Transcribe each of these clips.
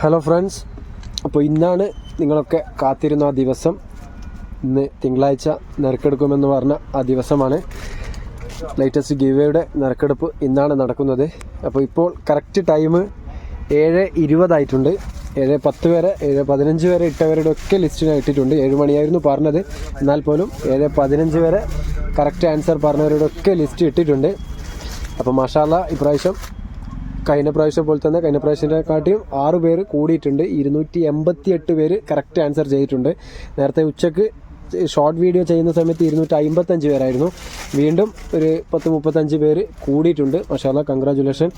Hello friends, അപ്പോൾ ഇന്നാണ് നിങ്ങളൊക്കെ കാത്തിരുന്ന ആ ദിവസം. ഇന്ന് തിങ്കളാഴ്ച നറുക്കെടുക്കുമെന്ന് പറഞ്ഞ ആ ദിവസമാണ്. ലേറ്റസ്റ്റ് ഗിവേയുടെ നറുക്കെടുപ്പ് ഇന്നാണ് നടക്കുന്നത്. അപ്പോൾ ഇപ്പോൾ കറക്റ്റ് ടൈം 7:20 ആയിട്ടുണ്ട്. 7:10 വരെ 7:15 വരെ ഇട്ടവരുടെ ഒക്കെ ലിസ്റ്റിന് ഇട്ടിട്ടുണ്ട്. 7 മണിയായിരുന്നു പറഞ്ഞത്, എന്നാൽ പോലും 7:15 വരെ കറക്റ്റ് ആൻസർ പറഞ്ഞവരുടെ ഒക്കെ ലിസ്റ്റ് ഇട്ടിട്ടുണ്ട്. അപ്പോൾ മാഷാല്ലാ ഇപ്രാവശ്യം കഴിഞ്ഞ പ്രാവശ്യം പോലെ തന്നെ കഴിഞ്ഞ പ്രാവശ്യത്തെക്കാട്ടിയും 6 പേര് കൂടിയിട്ടുണ്ട്. 288 പേര് കറക്റ്റ് ആൻസർ ചെയ്തിട്ടുണ്ട്. നേരത്തെ ഉച്ചക്ക് ഷോർട്ട് വീഡിയോ ചെയ്യുന്ന സമയത്ത് 255 പേരായിരുന്നു. വീണ്ടും ഒരു 10-35 പേര് കൂടിയിട്ടുണ്ട്. മാഷാല്ലാ, കൺഗ്രാജുലേഷൻ.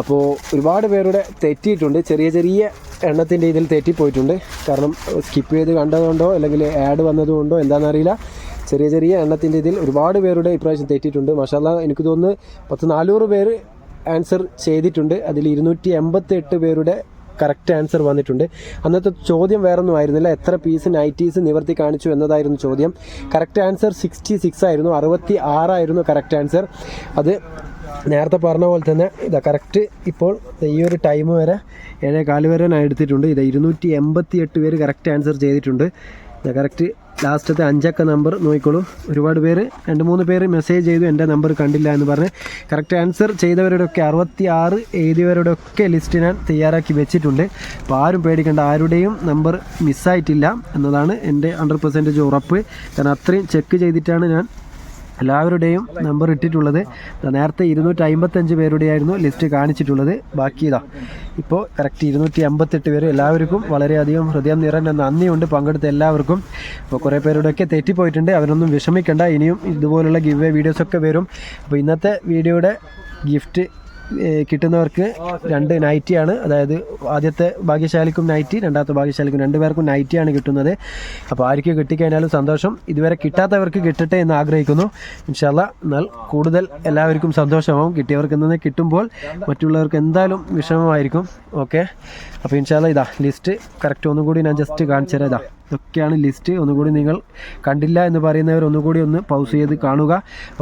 അപ്പോൾ ഒരുപാട് പേരുടെ തെറ്റിയിട്ടുണ്ട്. ചെറിയ ചെറിയ എണ്ണത്തിൻ്റെ ഇതിൽ തെറ്റിപ്പോയിട്ടുണ്ട്. കാരണം സ്കിപ്പ് ചെയ്ത് കണ്ടതുകൊണ്ടോ അല്ലെങ്കിൽ ആഡ് വന്നതുകൊണ്ടോ എന്താണെന്നറിയില്ല, ചെറിയ ചെറിയ എണ്ണത്തിൻ്റെ ഇതിൽ ഒരുപാട് പേരുടെ ഇപ്രാവശ്യം തെറ്റിയിട്ടുണ്ട്. മാഷാല്ലാ, എനിക്ക് തോന്നുന്നു 400 പേര് ആൻസർ ചെയ്തിട്ടുണ്ട്. അതിൽ 288 പേരുടെ കറക്റ്റ് ആൻസർ വന്നിട്ടുണ്ട്. അന്നത്തെ ചോദ്യം വേറൊന്നും ആയിരുന്നില്ല, എത്ര പീസ് നൈറ്റീസ് നിവർത്തി കാണിച്ചു എന്നതായിരുന്നു ചോദ്യം. കറക്റ്റ് ആൻസർ 66 ആയിരുന്നു, 66 ആയിരുന്നു കറക്റ്റ് ആൻസർ. അത് നേരത്തെ പറഞ്ഞ പോലെ തന്നെ ഇതാ കറക്റ്റ് ഇപ്പോൾ ഈ ഒരു ടൈം വരെ 7:15 വരെ ഞാൻ എടുത്തിട്ടുണ്ട്. ഇത് 288 പേര് കറക്റ്റ് ആൻസർ ചെയ്തിട്ടുണ്ട്. കറക്റ്റ് ലാസ്റ്റത്തെ 5 അക്ക നമ്പർ നോക്കിക്കോളൂ. ഒരുപാട് പേര് 2-3 പേര് മെസ്സേജ് ചെയ്തു എൻ്റെ നമ്പർ കണ്ടില്ല എന്ന് പറഞ്ഞ്. കറക്റ്റ് ആൻസർ ചെയ്തവരുടെ ഒക്കെ 66 എഴുതിയവരുടെ ഒക്കെ ലിസ്റ്റ് ഞാൻ തയ്യാറാക്കി വെച്ചിട്ടുണ്ട്. അപ്പോൾ ആരും പേടിക്കേണ്ട, ആരുടെയും നമ്പർ മിസ്സായിട്ടില്ല എന്നതാണ് എൻ്റെ 100% ഉറപ്പ്. കാരണം അത്രയും ചെക്ക് ചെയ്തിട്ടാണ് ഞാൻ എല്ലാവരുടെയും നമ്പർ ഇട്ടിട്ടുള്ളത്. നേരത്തെ 255 പേരുടെയായിരുന്നു ലിസ്റ്റ് കാണിച്ചിട്ടുള്ളത്. ബാക്കി ഇതാ ഇപ്പോൾ കറക്റ്റ് 288 പേര്. എല്ലാവർക്കും വളരെയധികം ഹൃദയം നിറഞ്ഞ നന്ദിയുണ്ട് പങ്കെടുത്ത എല്ലാവർക്കും. അപ്പോൾ കുറേ പേരുടെയൊക്കെ തെറ്റിപ്പോയിട്ടുണ്ട്, അവരൊന്നും വിഷമിക്കേണ്ട. ഇനിയും ഇതുപോലുള്ള ഗിവ് വീഡിയോസൊക്കെ വരും. അപ്പോൾ ഇന്നത്തെ വീഡിയോയുടെ ഗിഫ്റ്റ് കിട്ടുന്നവർക്ക് 2 നൈറ്റിയാണ്. അതായത് ആദ്യത്തെ ഭാഗ്യശാലിക്കും നൈറ്റി, രണ്ടാമത്തെ ഭാഗ്യശാലിക്കും 2 പേർക്കും നൈറ്റിയാണ് കിട്ടുന്നത്. അപ്പോൾ ആർക്ക് കിട്ടിക്കഴിഞ്ഞാലും സന്തോഷം. ഇതുവരെ കിട്ടാത്തവർക്ക് കിട്ടട്ടെ എന്ന് ആഗ്രഹിക്കുന്നു. ഇൻഷാ അല്ലാ, എന്നാൽ കൂടുതൽ എല്ലാവർക്കും സന്തോഷമാവും. കിട്ടിയവർക്ക് നിന്ന് കിട്ടുമ്പോൾ മറ്റുള്ളവർക്ക് എന്തായാലും വിഷമമായിരിക്കും. ഓക്കെ, അപ്പോൾ ഇൻഷാ അല്ലാ ഇതാ ലിസ്റ്റ് കറക്റ്റ് ഒന്നുകൂടി ഞാൻ ജസ്റ്റ് കാണിച്ചു തരാം. ഇതാ ഇതൊക്കെയാണ് ലിസ്റ്റ്. ഒന്നുകൂടി നിങ്ങൾ കണ്ടില്ല എന്ന് പറയുന്നവർ ഒന്നുകൂടി ഒന്ന് പൗസ് ചെയ്ത് കാണുക.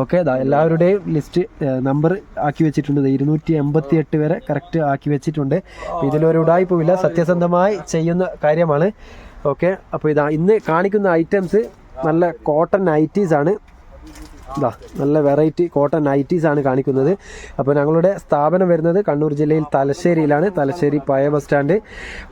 ഓക്കെ, ഇതാ എല്ലാവരുടെയും ലിസ്റ്റ് നമ്പർ ആക്കി വെച്ചിട്ടുണ്ട്. 288 വരെ കറക്റ്റ് ആക്കി വെച്ചിട്ടുണ്ട്. ഇതിലൊരു ഉടായിപ്പുമില്ല, സത്യസന്ധമായി ചെയ്യുന്ന കാര്യമാണ്. ഓക്കെ, അപ്പോൾ ഇതാ ഇന്ന് കാണിക്കുന്ന ഐറ്റംസ് നല്ല കോട്ടൺ നൈറ്റീസ് ആണ്. ഇതാ നല്ല വെറൈറ്റി കോട്ടൺ നൈറ്റീസ് ആണ് കാണിക്കുന്നത്. അപ്പോൾ ഞങ്ങളുടെ സ്ഥാപനം വരുന്നത് കണ്ണൂർ ജില്ലയിൽ തലശ്ശേരിയിലാണ്. തലശ്ശേരി പഴയ ബസ് സ്റ്റാൻഡ്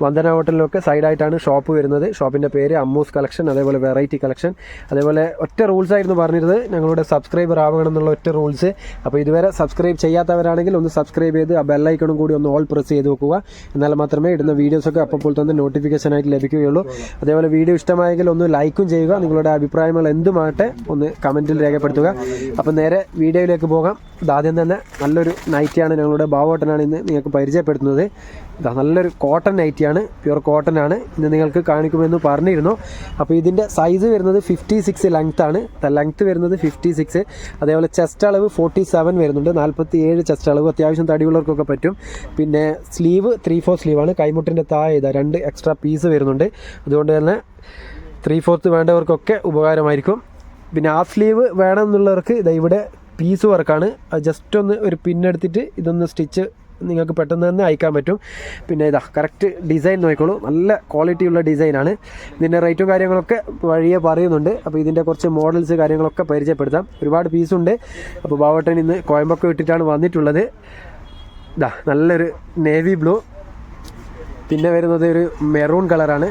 വന്ദന ഹോട്ടലിലൊക്കെ സൈഡായിട്ടാണ് ഷോപ്പ് വരുന്നത്. ഷോപ്പിൻ്റെ പേര് അമ്മൂസ് കളക്ഷൻ, അതേപോലെ വെറൈറ്റി കളക്ഷൻ. അതേപോലെ ഒറ്റ റൂൾസ് ആയിരുന്നു പറഞ്ഞിരുന്നത്, ഞങ്ങളുടെ സബ്സ്ക്രൈബർ ആവണം എന്നുള്ള ഒറ്റ റൂൾസ്. അപ്പോൾ ഇതുവരെ സബ്സ്ക്രൈബ് ചെയ്യാത്തവരാണെങ്കിൽ ഒന്ന് സബ്സ്ക്രൈബ് ചെയ്ത് ആ ബെല്ലൈക്കണും കൂടി ഒന്ന് ഓൾ പ്രസ് ചെയ്ത് വെക്കുക. എന്നാൽ മാത്രമേ ഇടുന്ന വീഡിയോസൊക്കെ അപ്പോൾ തന്നെ നോട്ടിഫിക്കേഷനായിട്ട് ലഭിക്കുകയുള്ളൂ. അതേപോലെ വീഡിയോ ഇഷ്ടമായെങ്കിൽ ഒന്ന് ലൈക്കും ചെയ്യുക. നിങ്ങളുടെ അഭിപ്രായങ്ങൾ എന്തുമാകട്ടെ ഒന്ന് കമൻറ്റിൽ രേഖപ്പെടുത്തുക. അപ്പം നേരെ വീഡിയോയിലേക്ക് പോകാം. ഇതാദ്യം തന്നെ നല്ലൊരു നൈറ്റിയാണ്, ഞങ്ങളുടെ ബാവോട്ടനാണ് ഇന്ന് നിങ്ങൾക്ക് പരിചയപ്പെടുത്തുന്നത്. ഇതാ നല്ലൊരു കോട്ടൺ നൈറ്റിയാണ്, പ്യുവർ കോട്ടൺ ആണ്. ഇന്ന് നിങ്ങൾക്ക് കാണിക്കുമെന്ന് പറഞ്ഞിരുന്നു. അപ്പോൾ ഇതിൻ്റെ സൈസ് വരുന്നത് 56 ലെങ്ത് ആണ്. ലെങ്ത്ത് വരുന്നത് 56. അതേപോലെ ചെസ്റ്റ് അളവ് 47 വരുന്നുണ്ട്. 47 ചെസ്റ്റ് അളവ്, അത്യാവശ്യം തടിയുള്ളവർക്കൊക്കെ പറ്റും. പിന്നെ സ്ലീവ് 3/4 സ്ലീവാണ്. കൈമുട്ടിൻ്റെ താഴെ ഇതാ 2 എക്സ്ട്രാ പീസ് വരുന്നുണ്ട്. അതുകൊണ്ട് തന്നെ 3/4 വേണ്ടവർക്കൊക്കെ ഉപകാരമായിരിക്കും. പിന്നെ ഹാഫ് സ്ലീവ് വേണമെന്നുള്ളവർക്ക് ഇതാ ഇവിടെ പീസ് വർക്കാണ്. അത് ജസ്റ്റ് ഒന്ന് ഒരു പിന്നെടുത്തിട്ട് ഇതൊന്ന് സ്റ്റിച്ച് നിങ്ങൾക്ക് പെട്ടെന്ന് തന്നെ അയക്കാൻ പറ്റും. പിന്നെ ഇതാ കറക്റ്റ് ഡിസൈൻ നോക്കിക്കോളൂ, നല്ല ക്വാളിറ്റിയുള്ള ഡിസൈനാണ്. ഇതിൻ്റെ റേറ്റും കാര്യങ്ങളൊക്കെ വഴിയെ പറയുന്നുണ്ട്. അപ്പോൾ ഇതിൻ്റെ കുറച്ച് മോഡൽസ് കാര്യങ്ങളൊക്കെ പരിചയപ്പെടുത്താം. ഒരുപാട് പീസുണ്ട്. അപ്പോൾ ബാവട്ടൻ ഇന്ന് കോയമ്പൊക്കെ ഇട്ടിട്ടാണ് വന്നിട്ടുള്ളത്. ഇതാ നല്ലൊരു നേവി ബ്ലൂ, പിന്നെ വരുന്നത് ഒരു മെറൂൺ കളറാണ്.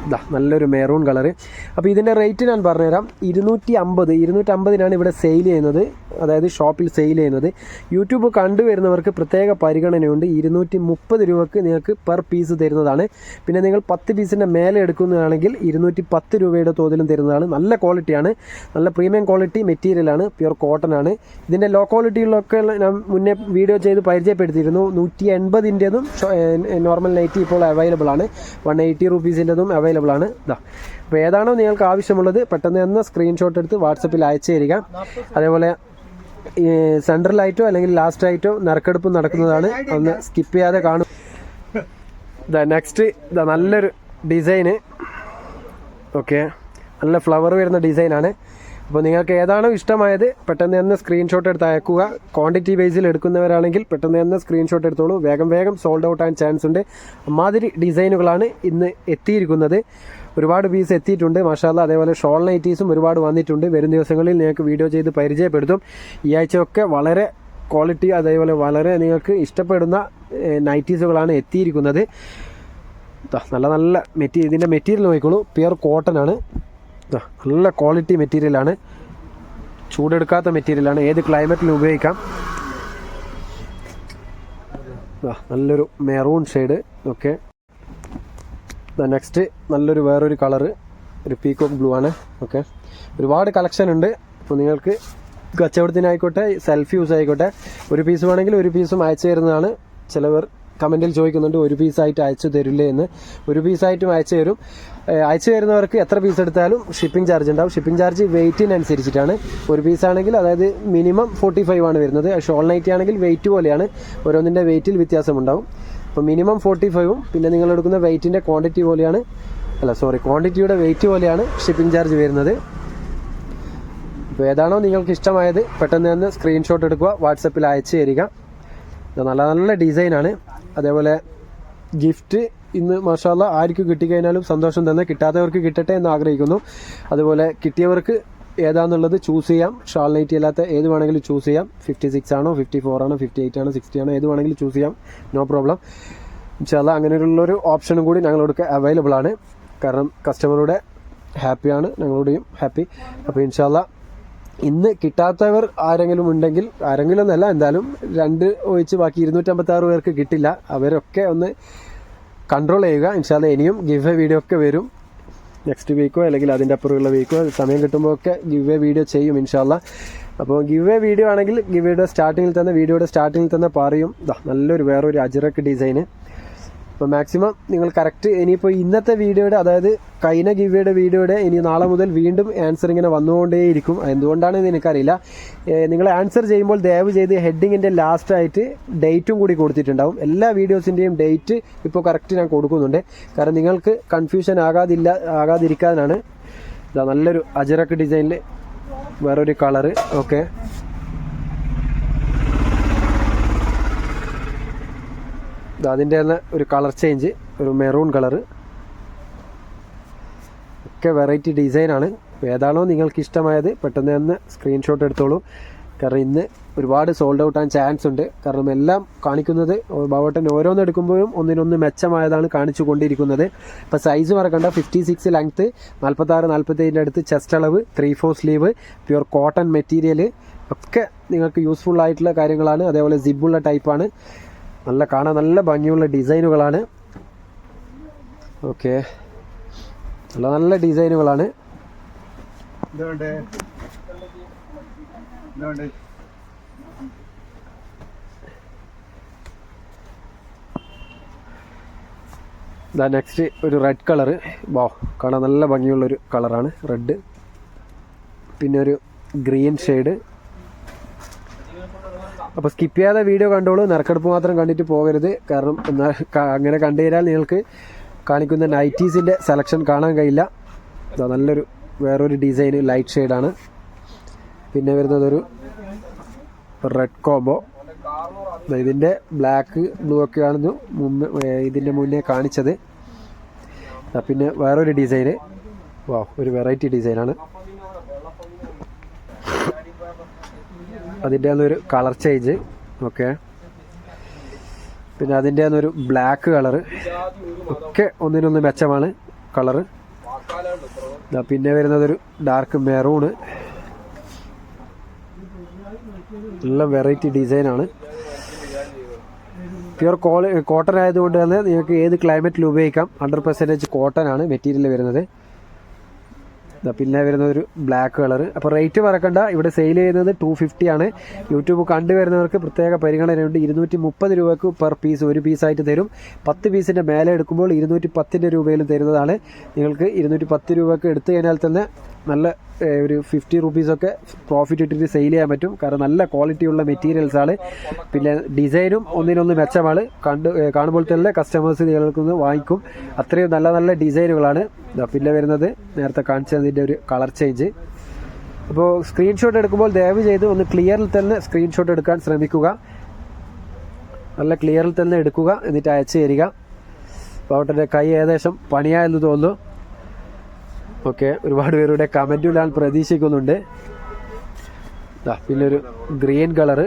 ഇതാ നല്ലൊരു മെറൂൺ കളറ്. അപ്പോൾ ഇതിൻ്റെ റേറ്റ് ഞാൻ പറഞ്ഞുതരാം. 250 ഇവിടെ സെയിൽ ചെയ്യുന്നത്, അതായത് ഷോപ്പിൽ സെയിൽ ചെയ്യുന്നത്. യൂട്യൂബ് കണ്ടുവരുന്നവർക്ക് പ്രത്യേക പരിഗണനയുണ്ട്. 230 രൂപക്ക് നിങ്ങൾക്ക് പെർ പീസ് തരുന്നതാണ്. പിന്നെ നിങ്ങൾ 10 പീസിൻ്റെ മേലെ എടുക്കുന്നതാണെങ്കിൽ 210 രൂപയുടെ തോതിലും തരുന്നതാണ്. നല്ല ക്വാളിറ്റിയാണ്, നല്ല പ്രീമിയം ക്വാളിറ്റി മെറ്റീരിയലാണ്, പ്യുവർ കോട്ടൺ ആണ്. ഇതിൻ്റെ ലോ ക്വാളിറ്റിയിലൊക്കെ ഞാൻ മുന്നേ വീഡിയോ ചെയ്ത് പരിചയപ്പെടുത്തിയിരുന്നു. 180ൻ്റെതും നോർമൽ നൈറ്റി ഇപ്പോൾ അവൈലബിൾ ആണ്. 180 റുപ്പീസിൻ്റെതും അവൈലബിൾ ആണ്. ഇതാ അപ്പോൾ ഏതാണോ നിങ്ങൾക്ക് ആവശ്യമുള്ളത് പെട്ടെന്ന് തന്നെ സ്ക്രീൻഷോട്ട് എടുത്ത് വാട്സപ്പിൽ അയച്ചു തരിക. അതേപോലെ സെൻട്രലായിട്ടോ അല്ലെങ്കിൽ ലാസ്റ്റായിട്ടോ നറുക്കെടുപ്പ് നടക്കുന്നതാണ്, ഒന്ന് സ്കിപ്പ് ചെയ്യാതെ കാണും. നെക്സ്റ്റ് നല്ലൊരു ഡിസൈന്. ഓക്കെ, നല്ല ഫ്ലവർ വരുന്ന ഡിസൈനാണ്. അപ്പോൾ നിങ്ങൾക്ക് ഏതാണോ ഇഷ്ടമായത് പെട്ടെന്ന് തന്നെ സ്ക്രീൻഷോട്ട് എടുത്ത് അയക്കുക. ക്വാണ്ടിറ്റി ബേസിൽ എടുക്കുന്നവരാണെങ്കിൽ പെട്ടെന്ന് തന്നെ സ്ക്രീൻഷോട്ട് എടുത്തോളൂ. വേഗം സോൾഡ് ഔട്ട് ആകാൻ ചാൻസ് ഉണ്ട്. അമ്മാതിരി ഡിസൈനുകളാണ് ഇന്ന് എത്തിയിരിക്കുന്നത്. ഒരുപാട് പീസ് എത്തിയിട്ടുണ്ട് മാഷാഅല്ലാഹ്. അതേപോലെ ഷോൾ നൈറ്റീസും ഒരുപാട് വന്നിട്ടുണ്ട്. വരും ദിവസങ്ങളിൽ നിങ്ങൾക്ക് വീഡിയോ ചെയ്ത് പരിചയപ്പെടുത്തും. ഈ ആഴ്ചയൊക്കെ വളരെ ക്വാളിറ്റി അതേപോലെ വളരെ നിങ്ങൾക്ക് ഇഷ്ടപ്പെടുന്ന നൈറ്റീസുകളാണ് എത്തിയിരിക്കുന്നത്. നല്ല ഇതിൻ്റെ മെറ്റീരിയൽ നോക്കിക്കോളൂ. പ്യുർ കോട്ടൺ ആണ്. നല്ല ക്വാളിറ്റി മെറ്റീരിയലാണ്. ചൂടെടുക്കാത്ത മെറ്റീരിയലാണ്. ഏത് ക്ലൈമറ്റിലും ഉപയോഗിക്കാം. നല്ലൊരു മെറൂൺ ഷെയ്ഡ്. ഓക്കെ, നെക്സ്റ്റ് നല്ലൊരു വേറൊരു കളറ്, ഒരു പീകോക്ക് ബ്ലൂ ആണ്. ഓക്കെ, ഒരുപാട് കളക്ഷൻ ഉണ്ട്. അപ്പോൾ നിങ്ങൾക്ക് കച്ചവടത്തിനായിക്കോട്ടെ സെൽഫ് യൂസ് ആയിക്കോട്ടെ ഒരു പീസ് വേണമെങ്കിൽ ഒരു പീസും അയച്ചു തരുന്നതാണ്. ചിലവർ കമൻറ്റിൽ ചോദിക്കുന്നുണ്ട് ഒരു പീസായിട്ട് അയച്ചു തരില്ലേ എന്ന്. ഒരു പീസായിട്ടും അയച്ചു തരും. അയച്ചു തരുന്നവർക്ക് എത്ര പീസ് എടുത്താലും ഷിപ്പിംഗ് ചാർജ് ഉണ്ടാവും. ഷിപ്പിംഗ് ചാർജ് വെയിറ്റിനനുസരിച്ചിട്ടാണ്. ഒരു പീസാണെങ്കിൽ അതായത് മിനിമം 45 ആണ് വരുന്നത്. ഷോൾ നൈറ്റി ആണെങ്കിൽ വെയിറ്റ് പോലെയാണ്, ഓരോന്നിൻ്റെ വെയിറ്റിൽ വ്യത്യാസമുണ്ടാവും. അപ്പോൾ മിനിമം 45ഉം പിന്നെ നിങ്ങൾ എടുക്കുന്ന വെയിറ്റിൻ്റെ ക്വാണ്ടിറ്റിയുടെ വെയിറ്റ് പോലെയാണ് ഷിപ്പിംഗ് ചാർജ് വരുന്നത്. അപ്പോൾ ഏതാണോ നിങ്ങൾക്ക് ഇഷ്ടമായത് പെട്ടെന്ന് തന്നെ സ്ക്രീൻഷോട്ട് എടുക്കുക, വാട്സപ്പിൽ അയച്ചു തരിക. നല്ല ഡിസൈനാണ്. അതേപോലെ ഗിഫ്റ്റ് ഇന്ന് മാഷാഅല്ലാഹ് ആർക്ക് കിട്ടിക്കഴിഞ്ഞാലും സന്തോഷം തന്നെ. കിട്ടാത്തവർക്ക് കിട്ടട്ടെ എന്ന് ആഗ്രഹിക്കുന്നു. അതുപോലെ കിട്ടിയവർക്ക് ഏതാണെന്നുള്ളത് ചൂസ് ചെയ്യാം. ഷാൾ നൈറ്റി അല്ലാത്ത ഏത് വേണമെങ്കിലും ചൂസ് ചെയ്യാം. 56 ആണോ 54 ആണോ 58 ആണോ 60 ആണോ ഏത് വേണമെങ്കിലും ചൂസ് ചെയ്യാം. No problem. ഇൻഷാല്ലാഹ് അങ്ങനെയുള്ളൊരു ഓപ്ഷനും കൂടി ഞങ്ങളോടൊക്കെ അവൈലബിൾ ആണ്. കാരണം കസ്റ്റമറുടെ ഹാപ്പിയാണ്, ഞങ്ങളുടെയും ഹാപ്പി. അപ്പോൾ ഇൻഷാല്ലാഹ് ഇന്ന് കിട്ടാത്തവർ ആരെങ്കിലും ഉണ്ടെങ്കിൽ, ആരെങ്കിലും എന്നല്ല എന്തായാലും 2 ഒഴിച്ച് ബാക്കി 256 പേർക്ക് കിട്ടില്ല. അവരൊക്കെ ഒന്ന് കൺട്രോൾ ചെയ്യുക. ഇൻഷാല്ലാഹ് ഇനിയും ഗിവ് എ വീഡിയോ ഒക്കെ വരും. നെക്സ്റ്റ് വീക്കോ അല്ലെങ്കിൽ അതിൻ്റെ അപ്പുറമുള്ള വീക്കോ സമയം കിട്ടുമ്പോൾ ഒക്കെ ഗിവ് എ വീഡിയോ ചെയ്യും ഇൻഷാല്ലാഹ്. അപ്പോൾ ഗിവ് എ വീഡിയോ ആണെങ്കിൽ വീഡിയോയുടെ സ്റ്റാർട്ടിങ്ങിൽ തന്നെ പറയും. നല്ലൊരു വേറൊരു അജ്രക്ക് ഡിസൈന്. അപ്പോൾ മാക്സിമം നിങ്ങൾ കറക്റ്റ് ഇനിയിപ്പോൾ ഇന്നത്തെ വീഡിയോയുടെ അതായത് കഴിഞ്ഞ ഗിവയുടെ വീഡിയോയുടെ ഇനി നാളെ മുതൽ വീണ്ടും ആൻസർ ഇങ്ങനെ വന്നുകൊണ്ടേയിരിക്കും. എന്തുകൊണ്ടാണെന്ന് എനിക്കറിയില്ല. നിങ്ങൾ ആൻസർ ചെയ്യുമ്പോൾ ദയവ് ചെയ്ത് ഹെഡിങ്ങിൻ്റെ ലാസ്റ്റായിട്ട് ഡേറ്റും കൂടി കൊടുത്തിട്ടുണ്ടാവും. എല്ലാ വീഡിയോസിൻ്റെയും ഡേറ്റ് ഇപ്പോൾ കറക്റ്റ് ഞാൻ കൊടുക്കുന്നുണ്ട്. കാരണം നിങ്ങൾക്ക് കൺഫ്യൂഷൻ ആകാതിരിക്കാനാണ്. നല്ലൊരു അജറക്ക് ഡിസൈനിൽ വേറൊരു കളറ്. ഓക്കെ, അതിൻ്റെ തന്നെ ഒരു കളർ ചേഞ്ച്, ഒരു മെറൂൺ കളറ്. ഒക്കെ വെറൈറ്റി ഡിസൈനാണ്. ഏതാണോ നിങ്ങൾക്ക് ഇഷ്ടമായത് പെട്ടെന്ന് തന്നെ സ്ക്രീൻഷോട്ട് എടുത്തോളൂ. കാരണം ഇന്ന് ഒരുപാട് സോൾഡ് ഔട്ട് ആകാൻ ചാൻസ് ഉണ്ട്. കാരണം എല്ലാം കാണിക്കുന്നത് ബാബോട്ടൻ ഓരോന്ന് എടുക്കുമ്പോഴും ഒന്നിനൊന്ന് മെച്ചമായതാണ് കാണിച്ചു കൊണ്ടിരിക്കുന്നത്. ഇപ്പോൾ സൈസ് മറക്കണ്ട. 56 ലെങ്ത്ത്, 46-47 അടുത്ത് ചെസ്റ്റ് അളവ്, 3/4 സ്ലീവ്, പ്യുർ കോട്ടൺ മെറ്റീരിയൽ ഒക്കെ നിങ്ങൾക്ക് യൂസ്ഫുൾ ആയിട്ടുള്ള കാര്യങ്ങളാണ്. അതേപോലെ സിബുള്ള ടൈപ്പാണ്. കാണാൻ നല്ല ഭംഗിയുള്ള ഡിസൈനുകളാണ്. ഓക്കെ, നല്ല ഡിസൈനുകളാണ്. നെക്സ്റ്റ് ഒരു റെഡ് കളറ്. കാണാൻ നല്ല ഭംഗിയുള്ളൊരു കളറാണ് റെഡ്. പിന്നെ ഒരു ഗ്രീൻ ഷെയ്ഡ്. അപ്പോൾ സ്കിപ്പ് ചെയ്യാതെ വീഡിയോ കണ്ടോളൂ. നറുക്കെടുപ്പ് മാത്രം കണ്ടിട്ട് പോകരുത്. കാരണം അങ്ങനെ കണ്ടു കഴിഞ്ഞാൽ നിങ്ങൾക്ക് കാണിക്കുന്ന നൈറ്റീസിൻ്റെ സെലക്ഷൻ കാണാൻ കഴിയില്ല. നല്ലൊരു വേറൊരു ഡിസൈന് ലൈറ്റ് ഷെയ്ഡാണ്. പിന്നെ വരുന്നതൊരു റെഡ് കോംബോ. ഇതിൻ്റെ ബ്ലാക്ക് ബ്ലൂ ഒക്കെയാണ് ഇതിൻ്റെ മുന്നേ കാണിച്ചത്. പിന്നെ വേറൊരു ഡിസൈന്. ഒരു വെറൈറ്റി ഡിസൈനാണ്. അതിൻ്റെ ഒരു കളർ ചേഞ്ച്. ഓക്കെ, പിന്നെ അതിൻ്റെ ഒരു ബ്ലാക്ക് കളറ്. ഒക്കെ ഒന്നിനൊന്ന് മെച്ചമാണ് കളറ്. പിന്നെ വരുന്നതൊരു ഡാർക്ക് മെറൂണ്. എല്ലാം വെറൈറ്റി ഡിസൈനാണ്. പ്യുർ കോട്ടൺ ആയതുകൊണ്ട് തന്നെ നിങ്ങൾക്ക് ഏത് ക്ലൈമറ്റിലും ഉപയോഗിക്കാം. 100% കോട്ടൺ ആണ് മെറ്റീരിയൽ വരുന്നത്. പിന്നെ വരുന്നതൊരു ബ്ലാക്ക് കളർ. അപ്പോൾ റേറ്റ് മറക്കണ്ട. ഇവിടെ സെയിൽ ചെയ്യുന്നത് 250 ആണ്. യൂട്യൂബ് കണ്ടുവരുന്നവർക്ക് പ്രത്യേക പരിഗണനയുണ്ട്. 230 രൂപയ്ക്ക് പെർ പീസ് ഒരു പീസായിട്ട് തരും. 10 പീസിൻ്റെ മേലെ എടുക്കുമ്പോൾ 210 രൂപയിലും തരുന്നതാണ്. നിങ്ങൾക്ക് 210 രൂപയ്ക്ക് എടുത്തു കഴിഞ്ഞാൽ തന്നെ നല്ല ഒരു 50 റുപ്പീസൊക്കെ പ്രോഫിറ്റ് ഇട്ടിട്ട് സെയിൽ ചെയ്യാൻ പറ്റും. കാരണം നല്ല ക്വാളിറ്റിയുള്ള മെറ്റീരിയൽസാണ്. പിന്നെ ഡിസൈനും ഒന്നിനൊന്ന് മെച്ചമാണ്. കാണുമ്പോൾ തന്നെ കസ്റ്റമേഴ്സ് നിങ്ങൾക്ക് വാങ്ങിക്കും. അത്രയും നല്ല നല്ല ഡിസൈനുകളാണ്. പിന്നെ വരുന്നത് നേരത്തെ കാണിച്ചതിൻ്റെ ഒരു കളർ ചേഞ്ച്. അപ്പോൾ സ്ക്രീൻഷോട്ട് എടുക്കുമ്പോൾ ദയവ് ചെയ്ത് ഒന്ന് ക്ലിയറിൽ തന്നെ സ്ക്രീൻഷോട്ട് എടുക്കാൻ ശ്രമിക്കുക. നല്ല ക്ലിയറിൽ തന്നെ എടുക്കുക, എന്നിട്ട് അയച്ചു തരിക. ബാവട്ടൻ്റെ കൈ ഏകദേശം പണിയായെന്ന് തോന്നുന്നു. ഓക്കെ, ഒരുപാട് പേരുടെ കമൻറ്റും ഞാൻ പ്രതീക്ഷിക്കുന്നുണ്ട്. പിന്നെ ഒരു ഗ്രീൻ കളറ്,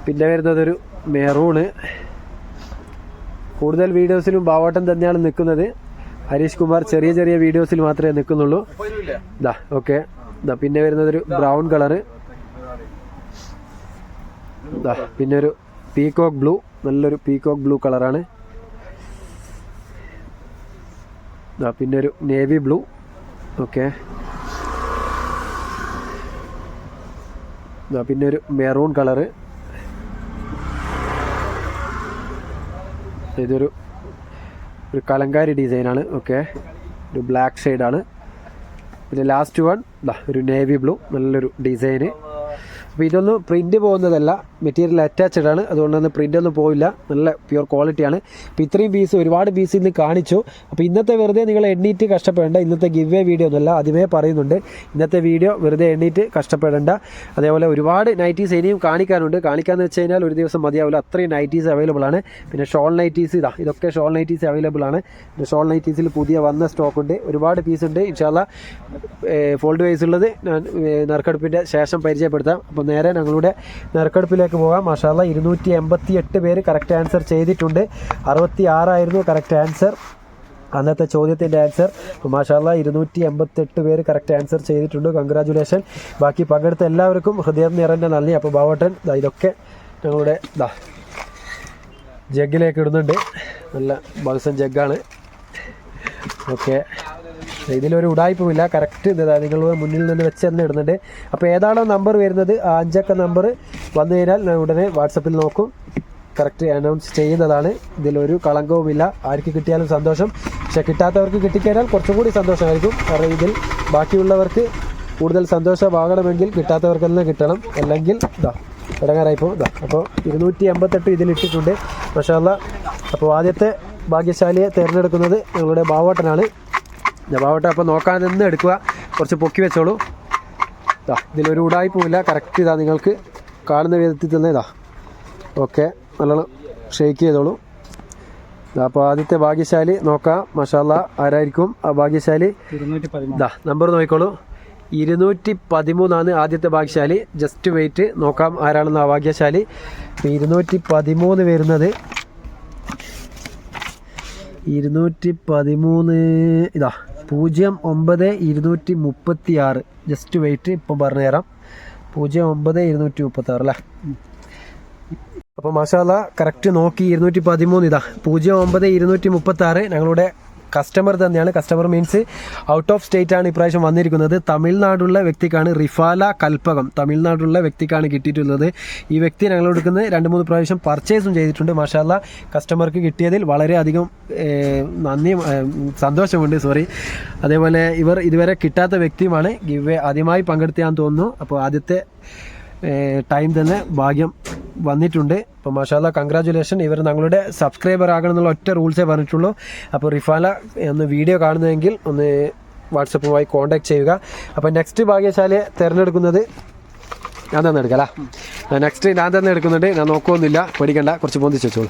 പിന്നെ വരുന്നതൊരു മെറൂണ്. കൂടുതൽ വീഡിയോസിലും ബാവട്ടൻ തന്നെയാണ് നിൽക്കുന്നത്. ഹരീഷ് കുമാർ ചെറിയ ചെറിയ വീഡിയോസിൽ മാത്രമേ നിൽക്കുന്നുള്ളൂ. ഓക്കെ, പിന്നെ വരുന്നതൊരു ബ്രൗൺ കളറ്, പിന്നെ ഒരു പീകോക്ക് ബ്ലൂ, നല്ലൊരു പീകോക്ക് ബ്ലൂ കളറാണ്. പിന്നെ ഒരു നേവി ബ്ലൂ. ഓക്കെ, പിന്നെ ഒരു മെറൂൺ കളറ്. ഇതൊരു കലങ്കാരി ഡിസൈനാണ്. ഓക്കെ, ഒരു ബ്ലാക്ക് ഷെയ്ഡാണ്. പിന്നെ ലാസ്റ്റ് വൺ ഒരു നേവി ബ്ലൂ, നല്ലൊരു ഡിസൈന്. അപ്പോൾ ഇതൊന്നും പ്രിൻ്റ് പോകുന്നതല്ല, മെറ്റീരിയൽ അറ്റാച്ച്ഡ് ആണ്, അതുകൊണ്ട് തന്നെ പ്രിൻ്റ് ഒന്നും പോയില്ല, നല്ല പ്യുവർ ക്വാളിറ്റിയാണ്. അപ്പോൾ ഇത്രയും പീസ്, ഒരുപാട് പീസ് ഇന്ന് കാണിച്ചു. അപ്പോൾ ഇന്നത്തെ വെറുതെ നിങ്ങൾ എണ്ണീറ്റ് കഷ്ടപ്പെടേണ്ട, ഇന്നത്തെ ഗിവ് വേ വീഡിയോ ഒന്നുമല്ല, ആദ്യമേ പറയുന്നുണ്ട്. ഇന്നത്തെ വീഡിയോ വെറുതെ എണ്ണീറ്റ് കഷ്ടപ്പെടേണ്ട. അതേപോലെ ഒരുപാട് നൈറ്റീസ് ഇനിയും കാണിക്കാനുണ്ട്. കാണിക്കാമെന്ന് വെച്ച് കഴിഞ്ഞാൽ ഒരു ദിവസം മതിയാവില്ല, അത്രയും നൈറ്റീസ് അവൈലബിൾ ആണ്. പിന്നെ ഷോൾ നൈറ്റീസ്, ഇതൊക്കെ ഷോൾ നൈറ്റീസ് അവൈലബിൾ ആണ്. പിന്നെ ഷോൾ നൈറ്റീസിൽ പുതിയ വന്ന സ്റ്റോക്ക് ഉണ്ട്, ഒരുപാട് പീസ് ഉണ്ട്. ഇൻഷാല്ലാ ഫോൾഡ് വൈസ് ഉള്ളത് ഞാൻ നറുക്കെടുപ്പിൻ്റെ ശേഷം പരിചയപ്പെടുത്താം. അപ്പോൾ നേരെ ഞങ്ങളുടെ നറുക്കെടുപ്പിലേക്ക് പോകാം. മാഷാല്ലാ 288 പേര് കറക്റ്റ് ആൻസർ ചെയ്തിട്ടുണ്ട്. 66 കറക്റ്റ് ആൻസർ, അന്നത്തെ ചോദ്യത്തിൻ്റെ ആൻസർ. മാഷാല്ലാ 288 പേര് കറക്റ്റ് ആൻസർ ചെയ്തിട്ടുണ്ട്. കൺഗ്രാജുലേഷൻ. ബാക്കി പങ്കെടുത്ത എല്ലാവർക്കും ഹൃദയം നിറഞ്ഞ നന്ദി. അപ്പോൾ ബാവട്ടൻ ഇതൊക്കെ ഞങ്ങളുടെ ജഗ്ഗിലേക്ക് ഇടുന്നുണ്ട്. നല്ല ബൾസൻ ജഗ്ഗാണ്. ഓക്കെ, ഇതിലൊരു ഉടായ്പുമില്ല, കറക്റ്റ് നിങ്ങളുടെ മുന്നിൽ നിന്ന് വെച്ച് തന്നെ ഇടുന്നുണ്ട്. അപ്പോൾ ഏതാണോ നമ്പർ വരുന്നത് ആ 5 അക്ക നമ്പർ വന്നു കഴിഞ്ഞാൽ ഞാൻ ഉടനെ വാട്സപ്പിൽ നോക്കും, കറക്റ്റ് അനൗൺസ് ചെയ്യുന്നതാണ്. ഇതിലൊരു കളങ്കവുമില്ല. ആർക്ക് കിട്ടിയാലും സന്തോഷം, പക്ഷെ കിട്ടാത്തവർക്ക് കിട്ടിക്കഴിഞ്ഞാൽ കുറച്ചും കൂടി സന്തോഷമായിരിക്കും. കാരണം ഇതിൽ ബാക്കിയുള്ളവർക്ക് കൂടുതൽ സന്തോഷമാകണമെങ്കിൽ കിട്ടാത്തവർക്ക് തന്നെ കിട്ടണം, അല്ലെങ്കിൽ ഇടങ്ങാറായിപ്പോൾ. അപ്പോൾ 288 ഇതിലിട്ടിട്ടുണ്ട്. മാഷാല്ലാ. അപ്പോൾ ആദ്യത്തെ ഭാഗ്യശാലിയെ തിരഞ്ഞെടുക്കുന്നത് ഞങ്ങളുടെ ബാവട്ടനാണ്. ബാവട്ട അപ്പോൾ നോക്കാൻ നിന്ന് എടുക്കുക, കുറച്ച് പൊക്കി വെച്ചോളൂ. ഇതിലൊരു ഉടായ്പുമില്ല, കറക്റ്റ് നിങ്ങൾക്ക് കാണുന്ന വിധത്തിൽ തന്നെ ഓക്കെ, നല്ലോണം ഷെയ്ക്ക് ചെയ്തോളൂ. അപ്പോൾ ആദ്യത്തെ ഭാഗ്യശാലി നോക്കാം. മാഷാല്ലാ, ആരായിരിക്കും ആ ഭാഗ്യശാലി? നമ്പർ നോക്കിക്കോളൂ. 213 ആദ്യത്തെ ഭാഗ്യശാലി. ജസ്റ്റ് വെയിറ്റ്, നോക്കാം ആരാണെന്ന് ആ ഭാഗ്യശാലി. 213 വരുന്നത് 213 09-236. ജസ്റ്റ് വെയിറ്റ്, ഇപ്പം പറഞ്ഞുതരാം. 09-236 അല്ലേ? അപ്പോൾ മാഷാല്ലാ കറക്റ്റ് നോക്കി 213 09-236 ഞങ്ങളുടെ കസ്റ്റമർ തന്നെയാണ്. Customer means out of state ആണ് ഇപ്രാവശ്യം വന്നിരിക്കുന്നത്. തമിഴ്നാടുള്ള വ്യക്തിക്കാണ്, റിഫാല കൽപ്പകം, തമിഴ്നാടുള്ള വ്യക്തിക്കാണ് കിട്ടിയിട്ടുള്ളത്. ഈ വ്യക്തി ഞങ്ങൾ എടുക്കുന്നത് 2-3 പ്രാവശ്യം പർച്ചേസും ചെയ്തിട്ടുണ്ട്. മാഷാല്ലാ കസ്റ്റമർക്ക് കിട്ടിയതിൽ വളരെയധികം നന്ദി, സന്തോഷമുണ്ട്. അതേപോലെ ഇവർ ഇതുവരെ കിട്ടാത്ത വ്യക്തിയുമാണ്. ഗിവ് ആദ്യമായി പങ്കെടുത്താന്ന് തോന്നുന്നു. അപ്പോൾ ആദ്യത്തെ ടൈം തന്നെ ഭാഗ്യം വന്നിട്ടുണ്ട്. അപ്പോൾ മാഷാല്ലാ കൺഗ്രാജുലേഷൻ. ഇവർ ഞങ്ങളുടെ സബ്സ്ക്രൈബർ ആകണം എന്നുള്ള ഒറ്റ റൂൾസേ പറഞ്ഞിട്ടുള്ളൂ. അപ്പോൾ റിഫാല ഒന്ന് വീഡിയോ കാണുന്നതെങ്കിൽ ഒന്ന് വാട്സപ്പുമായി കോൺടാക്ട് ചെയ്യുക. അപ്പോൾ നെക്സ്റ്റ് ഭാഗ്യശാലിയെ തിരഞ്ഞെടുക്കുന്നത് ഞാൻ തന്നെ എടുക്കാം. നെക്സ്റ്റ് ഞാൻ തന്നെ എടുക്കുന്നുണ്ട്. ഞാൻ നോക്കുമൊന്നുമില്ല, പേടിക്കണ്ട, കുറച്ച് പൊന്തിച്ച് വെച്ചോളൂ.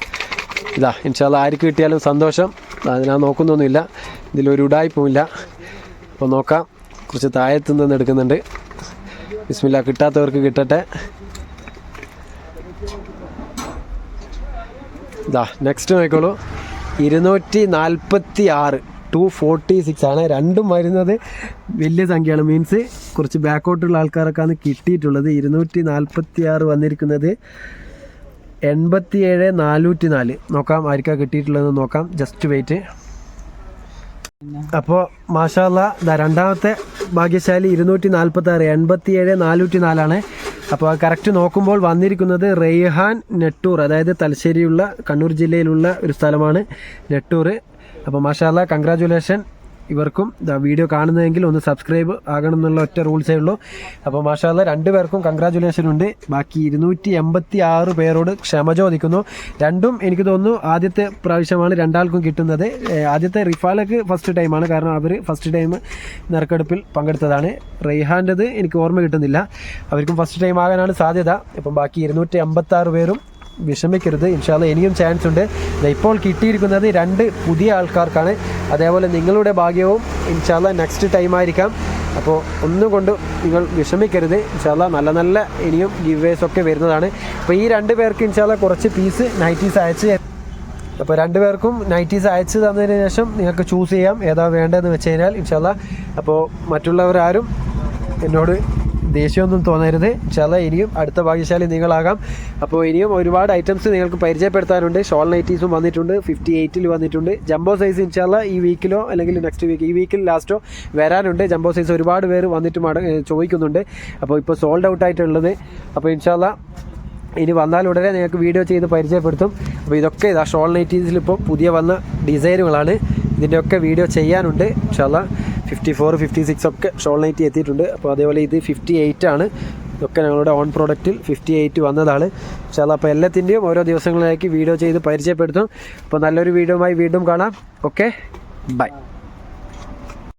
ഇൻഷാല്ലാ ആർക്ക് കിട്ടിയാലും സന്തോഷം. അത് ഞാൻ നോക്കുന്നൊന്നുമില്ല, ഇതിലൊരു ഉടായ്പുമില്ല. അപ്പോൾ നോക്കാം, കുറച്ച് താഴത്തു നിന്ന് എടുക്കുന്നുണ്ട്. ബിസ്മില്ലാ, കിട്ടാത്തവർക്ക് കിട്ടട്ടെ. നെക്സ്റ്റ് നോക്കിക്കോളൂ. 246 246 ആണ്. രണ്ടും വരുന്നത് വലിയ സംഖ്യയാണ്, മീൻസ് കുറച്ച് ബാക്കോട്ടുള്ള ആൾക്കാരൊക്കെയാണ് കിട്ടിയിട്ടുള്ളത്. 246 വന്നിരിക്കുന്നത് 87-404. നോക്കാം ആർക്കാണ് കിട്ടിയിട്ടുള്ളതെന്ന് നോക്കാം. Just wait. അപ്പോൾ മാഷാല്ലാ രണ്ടാമത്തെ ഭാഗ്യശാലി 246 87-404 അപ്പോൾ കറക്റ്റ് നോക്കുമ്പോൾ വന്നിരിക്കുന്നത് റെയ്ഹാൻ നെട്ടൂർ, അതായത് തലശ്ശേരിയുള്ള കണ്ണൂർ ജില്ലയിലുള്ള ഒരു സ്ഥലമാണ് നെട്ടൂർ. അപ്പോൾ മാഷാല്ലാ കൺഗ്രാജുലേഷൻ. ഇവർക്കും വീഡിയോ കാണുന്നതെങ്കിൽ ഒന്ന് സബ്സ്ക്രൈബ് ആകണം എന്നുള്ള ഒറ്റ റൂൾസേ ഉള്ളൂ. അപ്പോൾ മാഷാ അല്ലാ 2 പേർക്കും കൺഗ്രാജുലേഷൻ ഉണ്ട്. ബാക്കി 286 പേരോട് ക്ഷമ ചോദിക്കുന്നു. രണ്ടും എനിക്ക് തോന്നുന്നു ആദ്യത്തെ പ്രാവശ്യമാണ് രണ്ടാൾക്കും കിട്ടുന്നത്. ആദ്യത്തെ റിഫാലക്ക് ഫസ്റ്റ് ടൈമാണ്, കാരണം അവർ ഫസ്റ്റ് ടൈം നറുക്കെടുപ്പിൽ പങ്കെടുത്തതാണ്. റെയ്ഹാൻ്റെത് എനിക്ക് ഓർമ്മ കിട്ടുന്നില്ല, അവർക്കും ഫസ്റ്റ് ടൈം ആകാനാണ് സാധ്യത. അപ്പം ബാക്കി 256 പേരും വിഷമിക്കരുത്. ഇൻഷാ അല്ലാ ഇനിയും ചാൻസ് ഉണ്ട്. ഇപ്പോൾ കിട്ടിയിരിക്കുന്നത് 2 പുതിയ ആൾക്കാർക്കാണ്. അതേപോലെ നിങ്ങളുടെ ഭാഗ്യവും ഇൻഷാ അല്ലാ നെക്സ്റ്റ് ടൈം ആയിരിക്കാം. അപ്പോൾ ഒന്നും കൊണ്ട് നിങ്ങൾ വിഷമിക്കരുത്. ഇൻഷാ അല്ലാ നല്ല നല്ല ഇനിയും ഗിവേസ് ഒക്കെ വരുന്നതാണ്. അപ്പോൾ ഈ 2 പേർക്ക് ഇൻഷാ അല്ലാ കുറച്ച് പീസ് നൈറ്റീസ് അയച്ച്, അപ്പോൾ 2 പേർക്കും നൈറ്റീസ് അയച്ച് തന്നതിന് ശേഷം നിങ്ങൾക്ക് ചൂസ് ചെയ്യാം ഏതാ വേണ്ടതെന്ന് വെച്ച് കഴിഞ്ഞാൽ ഇൻഷാ അല്ലാ. അപ്പോൾ മറ്റുള്ളവരാരും എന്നോട് ദേഷ്യമൊന്നും തോന്നരുത്. ഇൻഷാ അല്ലാ ഇനിയും അടുത്ത ഭാഗ്യശാലി നിങ്ങളാകാം. അപ്പോൾ ഇനിയും ഒരുപാട് ഐറ്റംസ് നിങ്ങൾക്ക് പരിചയപ്പെടുത്താനുണ്ട്. ഷോൾ നൈറ്റീസും വന്നിട്ടുണ്ട്, 58 വന്നിട്ടുണ്ട്. ജംബോ സൈസ് ഇൻഷാ അല്ലാ ഈ വീക്കിലോ അല്ലെങ്കിൽ നെക്സ്റ്റ് വീക്ക്, ഈ വീക്കിൽ ലാസ്റ്റോ വരാനുണ്ട്. ജംബോ സൈസ് ഒരുപാട് പേര് വന്നിട്ട് ചോദിക്കുന്നുണ്ട്. അപ്പോൾ ഇപ്പോൾ സോൾഡ് ഔട്ട് ആയിട്ടുള്ളത്. അപ്പോൾ ഇൻഷാ അല്ലാ ഇനി വന്നാൽ ഉടനെ നിങ്ങൾക്ക് വീഡിയോ ചെയ്ത് പരിചയപ്പെടുത്തും. അപ്പോൾ ഇതൊക്കെ ഇതാ ഷോൾ നൈറ്റീസിൽ ഇപ്പോൾ പുതിയ വന്ന ഡിസൈനുകളാണ്. ഇതിൻ്റെയൊക്കെ വീഡിയോ ചെയ്യാനുണ്ട് ഇൻഷാ അല്ലാ. 54, 56 ഒക്കെ ഷോൾ നൈറ്റി എത്തിയിട്ടുണ്ട്. അപ്പോൾ അതേപോലെ ഇത് 58 ആണ്. ഇതൊക്കെ ഞങ്ങളുടെ ഓൺ പ്രോഡക്റ്റിൽ 58 വന്നതാണ് ഇൻഷാ അല്ലാ. അപ്പോൾ എല്ലാത്തിൻ്റെയും ഓരോ ദിവസങ്ങളിലേക്ക് വീഡിയോ ചെയ്ത് പരിചയപ്പെടുത്തും. അപ്പോൾ നല്ലൊരു വീഡിയോയുമായി വീണ്ടും കാണാം. Okay, by.